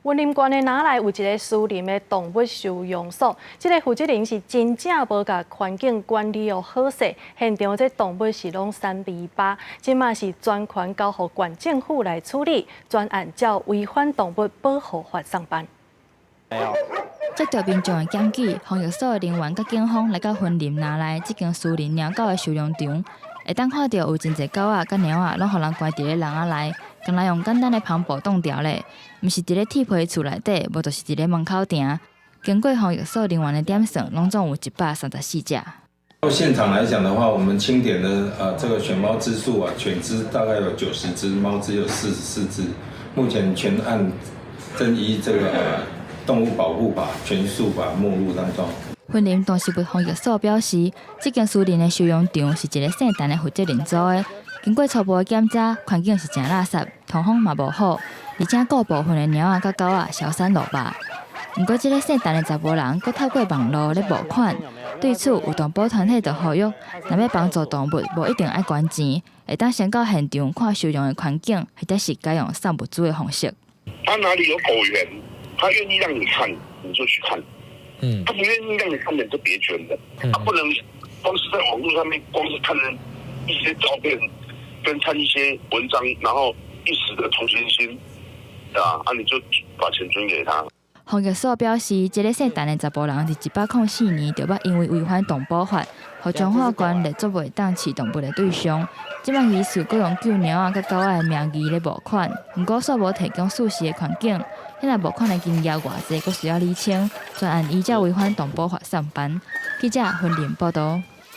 云林县的哪来有一个私人的动物收容所？这个负责人是真正无甲环境管理好势，现场这动物是拢3尾巴，即嘛是专权交予县政府来处理，专案照违反动物保护法上班。接到民众的检举，防疫所的人员甲警方来到云林哪来这间私人猫狗的收容场，会当看到有真侪狗仔甲猫仔拢互人关伫咧笼仔内，敢若用简单的篷布挡掉咧，毋是伫咧铁皮厝内底，无就是伫咧门口埕。经过防疫所人员的点算，拢总有134只。现场来讲的话，我们清点的这个犬猫只数啊，犬只大概有90只，猫只有44只。目前全案正依这个动物保护法全数把没入当中。云林动植物防疫所表示，这间私人的收容场是一个姓陈的负责人组的。经过初步的检查，环境是真垃圾，通风嘛无好，而且各部分的猫仔甲狗仔消散落吧。不过，这个姓陈的查甫人，佫透过网络咧募款。对此，有动保团体就呼吁，若要帮助动物，无一定爱捐钱，会当先到现场看收容的环境，或者是改用送物资的方式。他哪里有狗园，他愿意让你看，你就去看。他不愿意让你看的，你就别捐了。他不能光是在网络上面，光是看一些照片，跟看一些文章，然后一时的同情心，你就把钱捐给他。防疫所表示，这个姓陈的查甫人伫1804年就捌因为违反动保法，互中法官列作袂当饲动物的对象。即摆疑似佫用救猫仔甲狗仔的名义咧募款，不过所无提供事实的环境，迄若募款的金额偌济，佫需要厘清。专案依照违反动保法上班。记者云林报道。